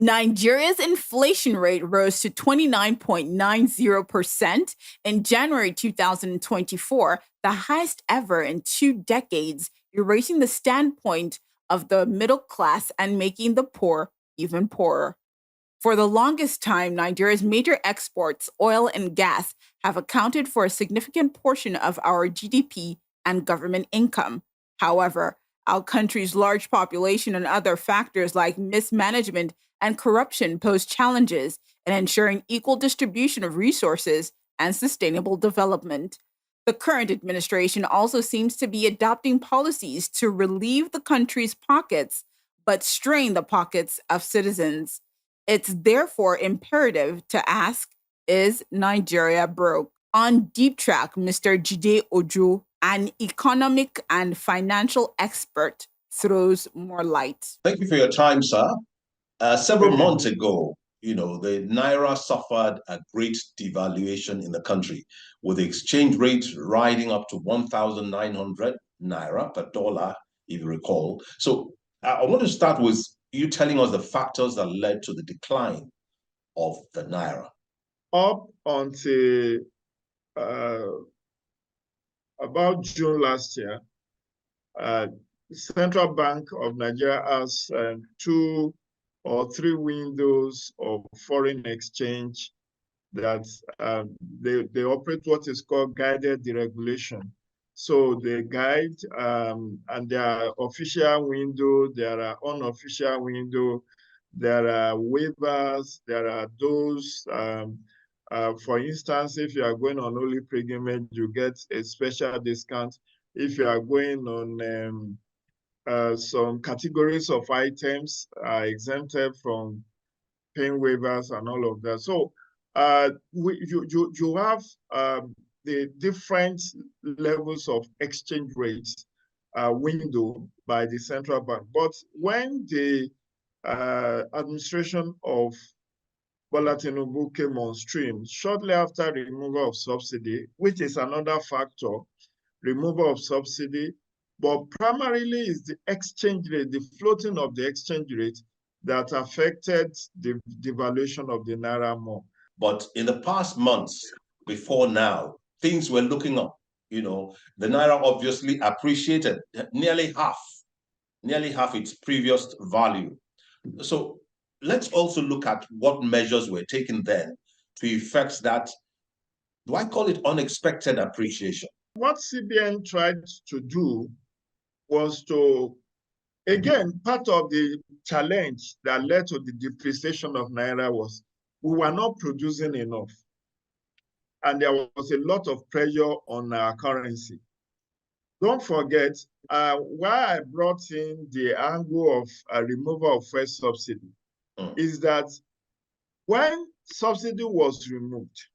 Nigeria's inflation rate rose to 29.90% in January 2024, the highest ever in 2 decades, erasing the standpoint of the middle class and making the poor even poorer. For the longest time, Nigeria's major exports, oil and gas, have accounted for a significant portion of our GDP and government income. However, our country's large population and other factors like mismanagement and corruption pose challenges in ensuring equal distribution of resources and sustainable development. The current administration also seems to be adopting policies to relieve the country's pockets but strain the pockets of citizens. It's therefore imperative to ask, is Nigeria broke? On Deep Track, Mr. Jide Ojo, an economic and financial expert, throws more light. Thank you for your time, sir. Several months ago, the Naira suffered a great devaluation in the country, with the exchange rate riding up to 1,900 Naira per dollar, if you recall. So I want to start with you telling us the factors that led to the decline of the Naira. Up until about June last year, Central Bank of Nigeria has 2 or 3 windows of foreign exchange that they operate what is called guided deregulation. So they guide, and there are official window, there are unofficial window, there are waivers, there are those. For instance, if you are going on holy pilgrimage, you get a special discount. If you are going on some categories of items are exempted from paying waivers and all of that. So you have the different levels of exchange rates window by the central bank. But when the administration of Bola Tinubu came on stream, shortly after removal of subsidy, which is another factor, removal of subsidy, but primarily is the exchange rate, the floating of the exchange rate that affected the devaluation of the Naira more. But in the past months before now, things were looking up. The Naira obviously appreciated nearly half its previous value. So let's also look at what measures were taken then to effect that, do I call it unexpected appreciation? What CBN tried to do was to, again, part of the challenge that led to the depreciation of Naira was we were not producing enough. And there was a lot of pressure on our currency. Don't forget, why I brought in the angle of removal of first subsidy is that when subsidy was removed,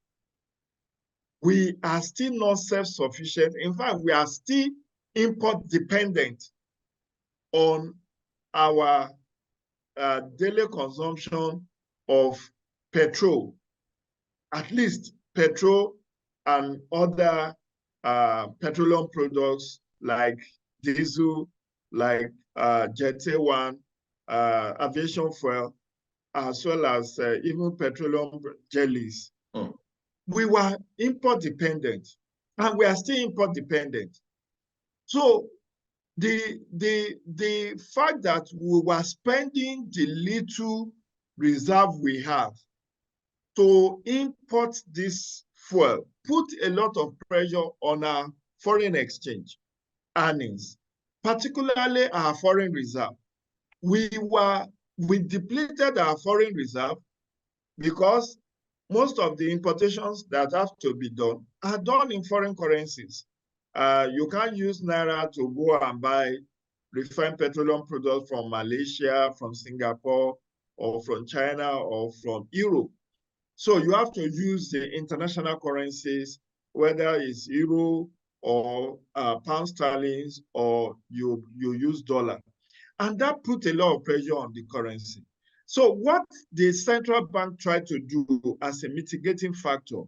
we are still not self-sufficient. In fact, we are still import dependent on our daily consumption of petrol, at least petrol and other petroleum products like diesel, like jet A1, aviation fuel, as well as even petroleum jellies. We were import dependent, and we are still import dependent. So the fact that we were spending the little reserve we have to import this fuel put a lot of pressure on our foreign exchange earnings, particularly our foreign reserve. We depleted our foreign reserve because most of the importations that have to be done are done in foreign currencies. You can't use Naira to go and buy refined petroleum products from Malaysia, from Singapore, or from China, or from Europe. So you have to use the international currencies, whether it's euro or pound sterling, or you use dollar. And that put a lot of pressure on the currency. So what the central bank tried to do as a mitigating factor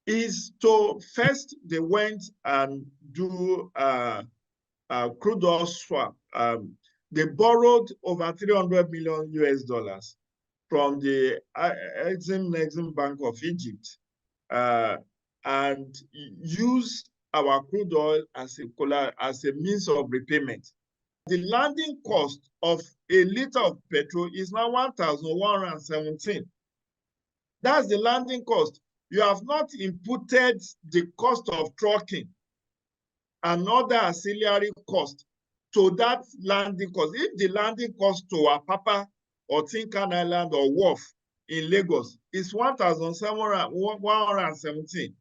is to first, they went and do crude oil swap. They borrowed over 300 million US dollars from the Exim Bank of Egypt and use our crude oil as a means of repayment. The landing cost of a liter of petrol is now 1,117. That's the landing cost. You have not inputted the cost of trucking and other ancillary costs to that landing cost. If the landing cost to Apapa or Tinkan Island or Wharf in Lagos is 1,117,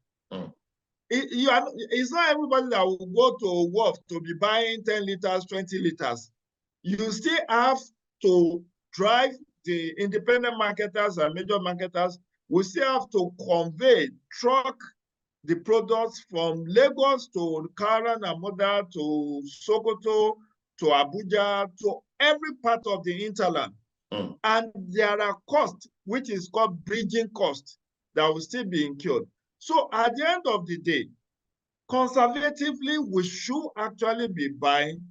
it's not everybody that will go to Wharf to be buying 10 liters, 20 liters. You still have to drive the independent marketers and major marketers. We still have to truck the products from Lagos to Kara and Moda to Sokoto to Abuja to every part of the hinterland. And there are costs, which is called bridging costs, that will still be incurred. So at the end of the day, conservatively, we should actually be buying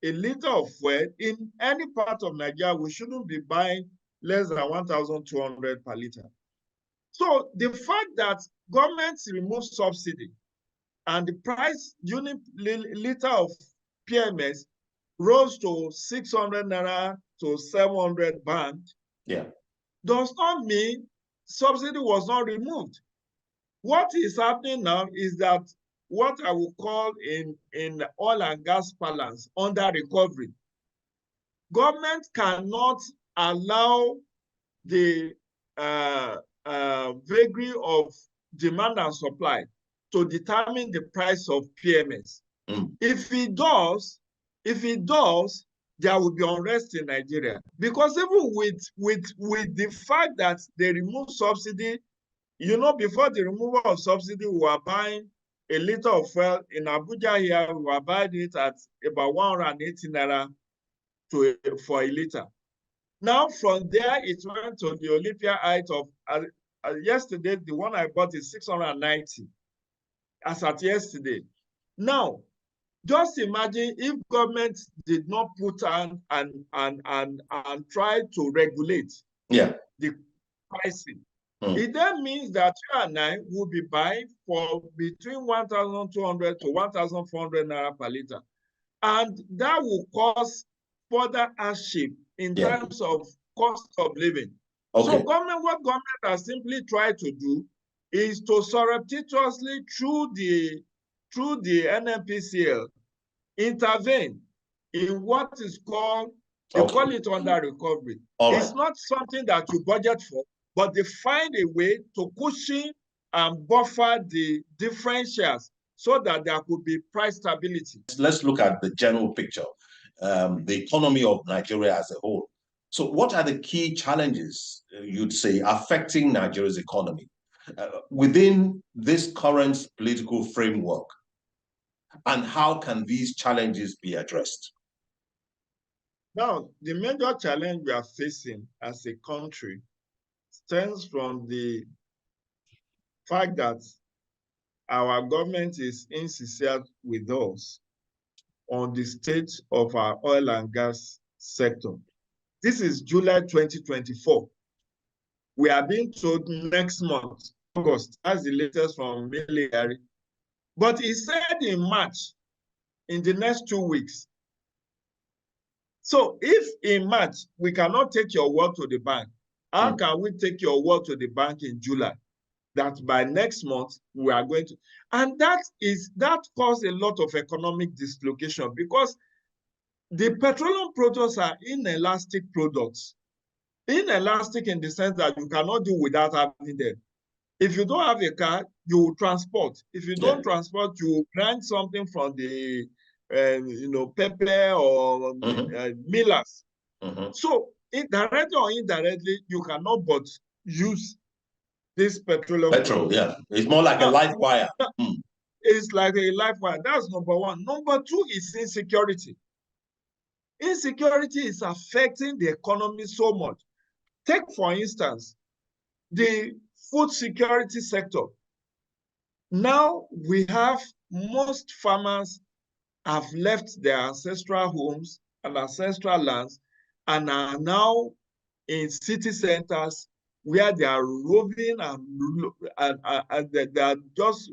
a liter of fuel in any part of Nigeria. We shouldn't be buying less than 1,200 per liter. So the fact that governments remove subsidy and the price unit liter of PMS rose to 600 naira to 700 band, does not mean subsidy was not removed. What is happening now is that what I will call in oil and gas balance under recovery. Government cannot allow the vagary of demand and supply to determine the price of PMS. If it does, there will be unrest in Nigeria. Because even with the fact that they remove subsidy, before the removal of subsidy, we were buying a liter of fuel in Abuja here, we were buying it at about 180 naira for a liter. Now, from there, it went to the Olympia height of, yesterday, the one I bought is 690, as at yesterday. Now, just imagine if government did not put on and try to regulate the pricing. It then means that you and I will be buying for between 1,200 to 1,400 naira per liter. And that will cause further hardship in terms of cost of living. So what government has simply tried to do is to surreptitiously through the NNPCL intervene in what is called, they call it under recovery. It's not something that you budget for, but they find a way to cushion and buffer the differentials so that there could be price stability. Let's look at the general picture, the economy of Nigeria as a whole. So what are the key challenges, you'd say, affecting Nigeria's economy within this current political framework? And how can these challenges be addressed? Now, the major challenge we are facing as a country stems from the fact that our government is insincere with us on the state of our oil and gas sector. This is July 2024. We are being told next month, August, as the latest from Military. But he said in March, in the next 2 weeks. So if in March, we cannot take your word to the bank, how can we take your word to the bank in July? That by next month, we are going to, and that caused a lot of economic dislocation because the petroleum products are inelastic products. Inelastic in the sense that you cannot do without having them. If you don't have a car, you will transport. If you don't transport, you will grind something from the, pepper or millers. So, directly or indirectly, you cannot but use this petroleum. It's more like a life wire. It's like a life wire. That's number one. Number two is insecurity. Insecurity is affecting the economy so much. Take, for instance, the food security sector. Now we have most farmers have left their ancestral homes and ancestral lands and are now in city centers where they are roving and they are just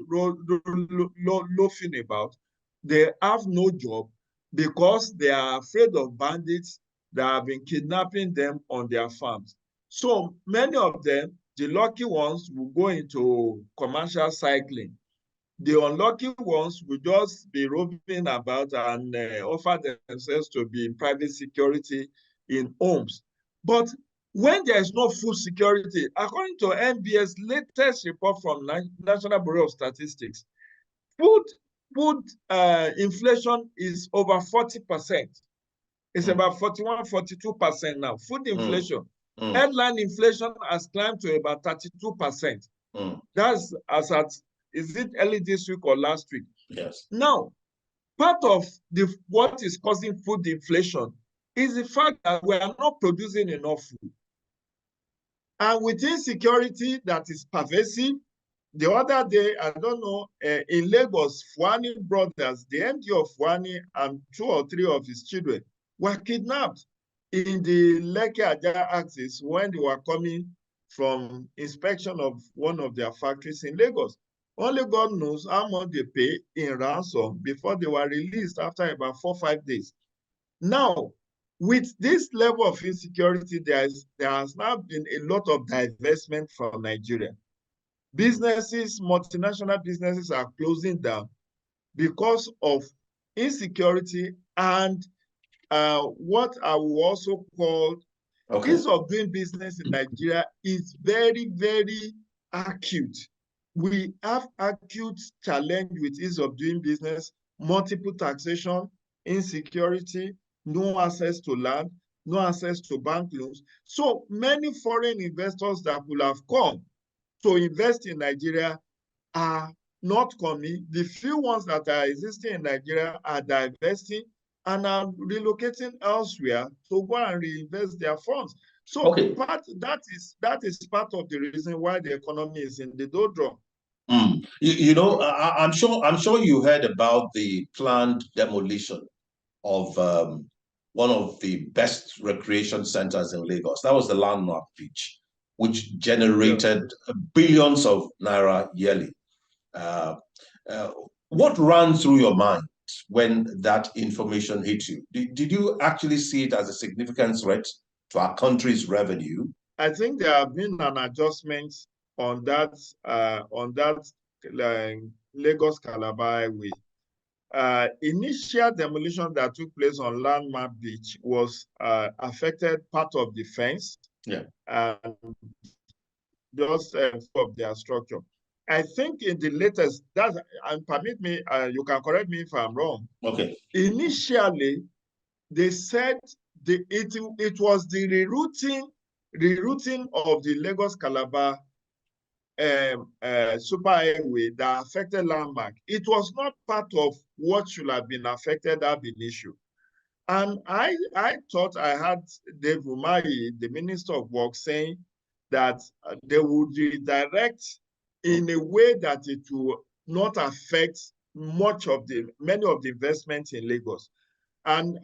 loafing about. They have no job because they are afraid of bandits that have been kidnapping them on their farms. So many of them, the lucky ones, will go into commercial cycling. The unlucky ones will just be roving about and offer themselves to be in private security in homes. But when there is no food security, according to NBS latest report from National Bureau of Statistics, food inflation is over 40%. It's about 41, 42% now. Food inflation. Headline inflation has climbed to about 32%. That's as at, is it early this week or last week? Yes. Now, part of what is causing food inflation is the fact that we are not producing enough food. And with insecurity that is pervasive, the other day, I don't know, in Lagos, Fuani brothers, the MD of Fuani and 2 or 3 of his children were kidnapped in the Lekki-Ajah axis when they were coming from inspection of one of their factories in Lagos. Only God knows how much they pay in ransom before they were released after about 4 or 5 days. Now, with this level of insecurity, there has now been a lot of divestment from Nigeria. Businesses, multinational businesses are closing down because of insecurity and what I will also call ease of doing business in Nigeria is very, very acute. We have acute challenge with ease of doing business, multiple taxation, insecurity, no access to land, no access to bank loans. So many foreign investors that will have come to invest in Nigeria are not coming. The few ones that are existing in Nigeria are divesting and are relocating elsewhere to go and reinvest their funds. So that is part of the reason why the economy is in the doldrum. You know, I'm sure you heard about the planned demolition of one of the best recreation centers in Lagos. That was the Landmark Beach, which generated billions of naira yearly. What ran through your mind when that information hit you? Did you actually see it as a significant threat to our country's revenue? I think there have been an adjustment on that Lagos Calabar Highway. Initial demolition that took place on Landmark Beach was affected part of the fence, and just of their structure. I think in the latest, and permit me, you can correct me if I'm wrong. Okay. Initially, they said it was the rerouting of the Lagos Calabar superhighway that affected Landmark. It was not part of what should have been affected that been issue. And I thought I had Dave Umahi, the Minister of Works, saying that they would redirect in a way that it will not affect many of the investments in Lagos. And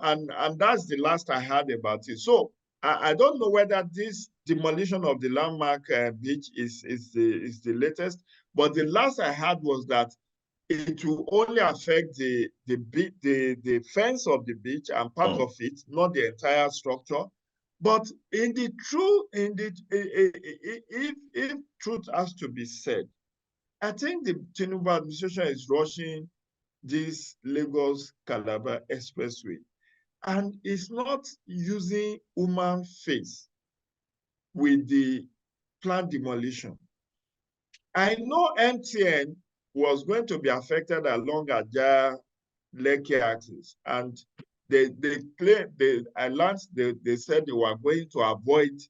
that's the last I heard about it. So I don't know whether this demolition of the Landmark beach is the latest, but the last I heard was that it will only affect the fence of the beach and part of it, not the entire structure. But if truth has to be said, I think the Tinubu administration is rushing this Lagos Calabar Expressway, and it's not using human face with the planned demolition. I know MTN was going to be affected along Ajah Lekki axis, and they said they were going to avoid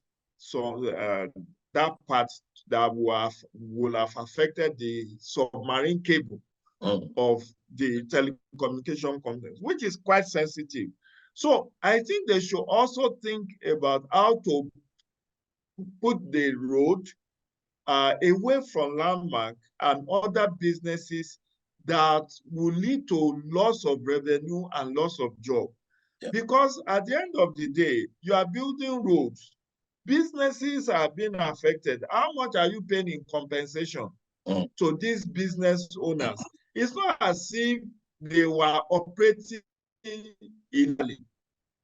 that part that will have affected the submarine cable of the telecommunication companies, which is quite sensitive. So I think they should also think about how to put the road away from Landmark and other businesses that will lead to loss of revenue and loss of job. Because at the end of the day, you are building roads, businesses are being affected. How much are you paying in compensation to these business owners? It's not as if they were operating illegally.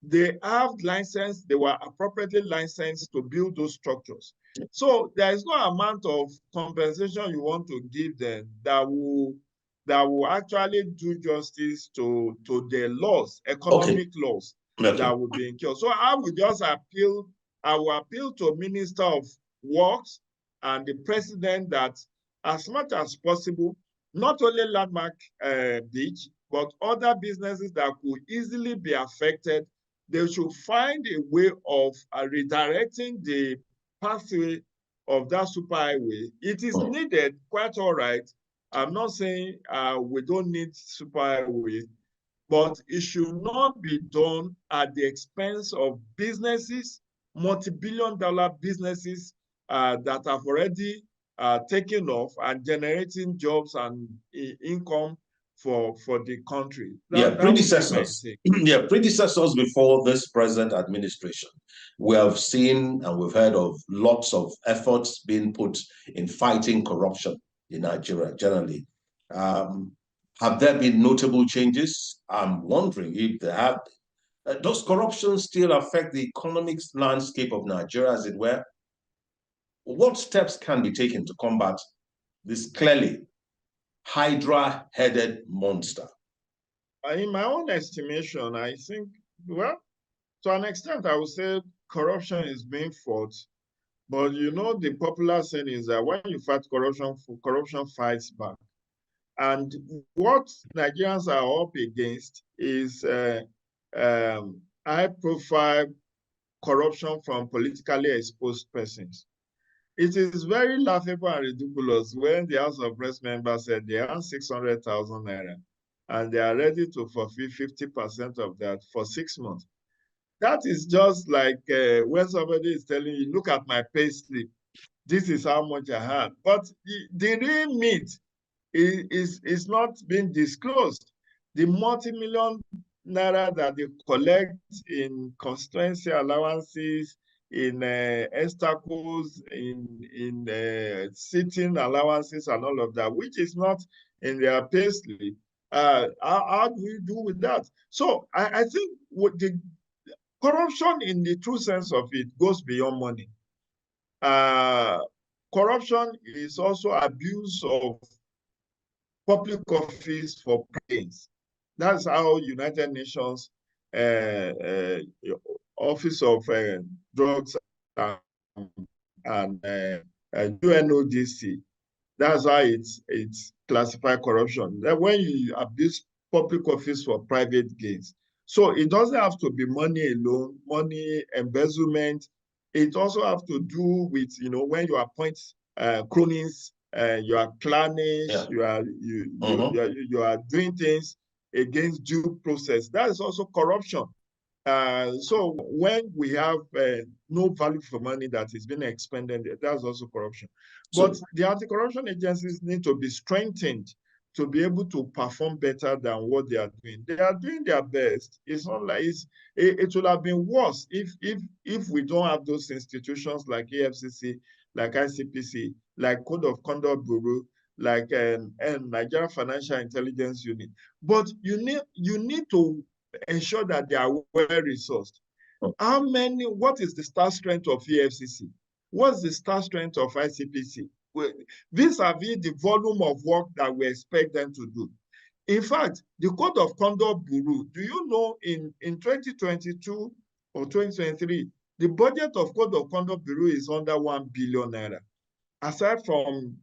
They have license, they were appropriately licensed to build those structures. So there is no amount of compensation you want to give them that will actually do justice to the laws, economic laws that would be incurred. So I will appeal to Minister of Works and the President that as much as possible, not only Landmark Beach, but other businesses that could easily be affected, they should find a way of redirecting the pathway of that superhighway. It is needed, quite all right. I'm not saying we don't need superhighway, but it should not be done at the expense of businesses, multi-billion-dollar businesses that have already taken off and generating jobs and income for the country. Predecessors before this present administration, we have seen and we've heard of lots of efforts being put in fighting corruption in Nigeria generally. Have there been notable changes? I'm wondering if there have been. Does corruption still affect the economic landscape of Nigeria, as it were? What steps can be taken to combat this clearly Hydra-headed monster? In my own estimation, I think, well, to an extent, I would say corruption is being fought. But you know, the popular saying is that when you fight corruption, corruption fights back. And what Nigerians are up against is high-profile corruption from politically exposed persons. It is very laughable and ridiculous when the House of Reps member said they earn 600,000 naira and they are ready to fulfill 50% of that for 6 months. That is just like when somebody is telling you, look at my pay slip, this is how much I had. But the real meat is not being disclosed. The multi-million naira that they collect in constituency allowances, in estacos, in sitting allowances and all of that, which is not in their pay slip. How do we do with that? So I think what the corruption in the true sense of it goes beyond money. Corruption is also abuse of public office for gains. That's how United Nations Office of Drugs and UNODC, that's how it's classified corruption. That when you abuse public office for private gains. So it doesn't have to be money alone, money embezzlement. It also have to do with, you know, when you appoint cronies, you are clannish, you are doing things against due process. That is also corruption. So when we have no value for money that is being expended, that's also corruption. But the anti-corruption agencies need to be strengthened to be able to perform better than what they are doing. They are doing their best. It's not like it would have been worse if we don't have those institutions like EFCC, like ICPC, like Code of Conduct Bureau, like and Nigeria Financial Intelligence Unit. But you need to ensure that they are well-resourced. What is the staff strength of EFCC? What's the staff strength of ICPC? Vis-a-vis the volume of work that we expect them to do. In fact, the Code of Conduct Bureau, do you know in 2022 or 2023, the budget of Code of Conduct Bureau is under 1 billion naira, aside from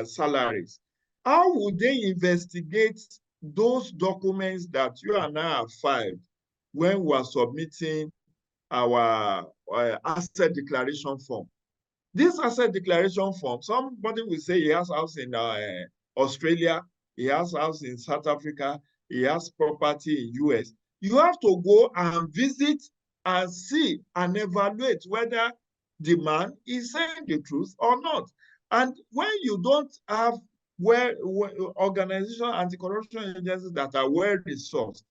salaries. How would they investigate those documents that you and I have filed when we are submitting our asset declaration form? This asset declaration form, somebody will say he has house in Australia, he has house in South Africa, he has property in US. You have to go and visit and see and evaluate whether the man is saying the truth or not. And when you don't have organization, anti-corruption agencies that are well-resourced,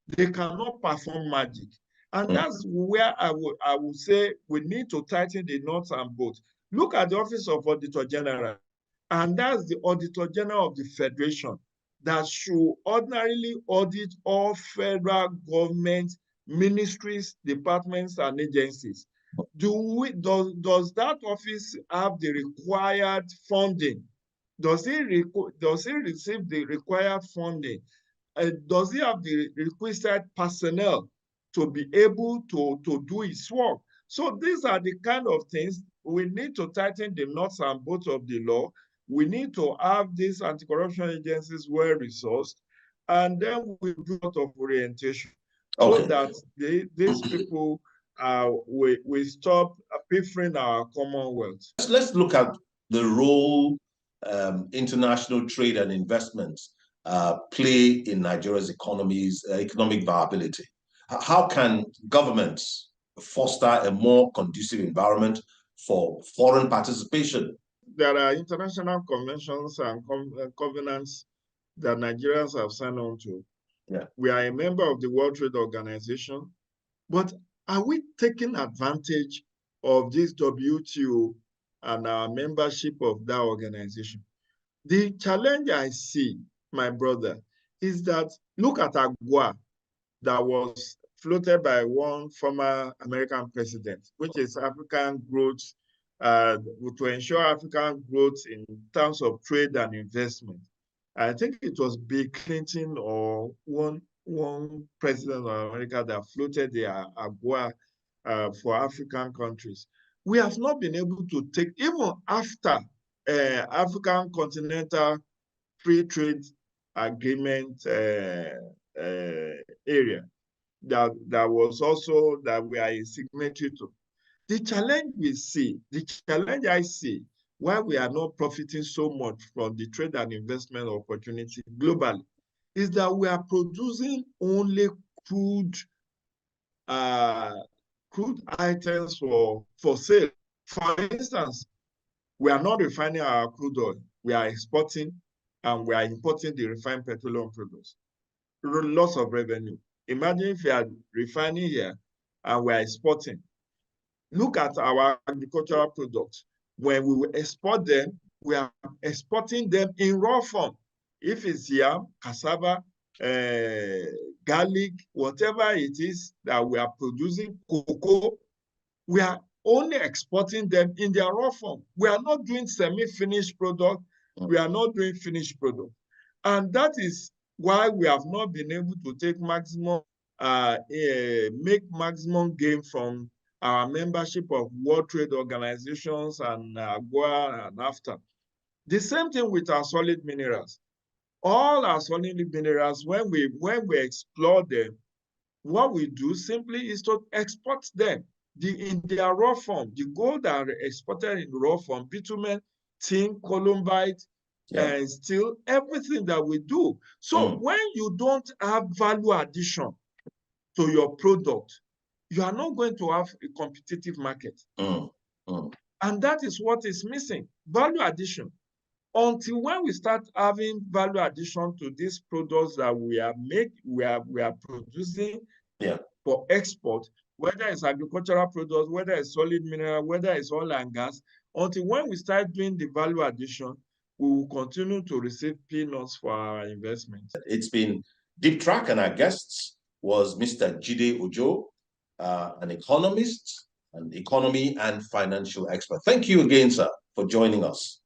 they cannot perform magic. And that's where I would say we need to tighten the nuts and bolts. Look at the Office of Auditor General, and that's the Auditor General of the Federation that should ordinarily audit all federal government ministries, departments, and agencies. Does that office have the required funding? Does it receive the required funding? Does it have the requisite personnel to be able to do its work? So these are the kind of things we need to tighten the nuts and bolts of the law. We need to have these anti-corruption agencies well-resourced, and then we do a lot of orientation so that these people we stop pilfering our commonwealth. Let's look at the role international trade and investments play in Nigeria's economic viability. How can governments foster a more conducive environment for foreign participation? There are international conventions and covenants that Nigerians have signed on to. Yeah. We are a member of the World Trade Organization, but are we taking advantage of this WTO and our membership of that organization? The challenge I see, my brother, is that look at AGOA that was floated by one former American president, which is African growth, to ensure African growth in terms of trade and investment. I think it was Bill Clinton or one president of America that floated the AGOA for African countries. We have not been able to take, even after African Continental Free Trade Agreement area that was also that we are a signatory to. The challenge I see, why we are not profiting so much from the trade and investment opportunity globally, is that we are producing only crude items for sale. For instance, we are not refining our crude oil. We are exporting and we are importing the refined petroleum products. Lots of revenue. Imagine if we are refining here and we are exporting. Look at our agricultural products. When we will export them, we are exporting them in raw form. If it's yam, cassava, garlic, whatever it is that we are producing, cocoa, we are only exporting them in their raw form. We are not doing semi-finished product. We are not doing finished product. And that is why we have not been able to take make maximum gain from our membership of World Trade Organizations and AGOA and NAFTA. The same thing with our solid minerals. All our solid minerals, when we explore them, what we do simply is to export them in their raw form. The gold that are exported in raw form, bitumen, tin, columbite, and steel, everything that we do. So when you don't have value addition to your product, you are not going to have a competitive market. And that is what is missing, value addition. Until when we start having value addition to these products that we are producing for export, whether it's agricultural products, whether it's solid mineral, whether it's oil and gas, until when we start doing the value addition, we will continue to receive peanuts for our investments. It's been Deep Track, and our guests was Mr. Jide Ojo, an economist, an economy and financial expert. Thank you again, sir, for joining us.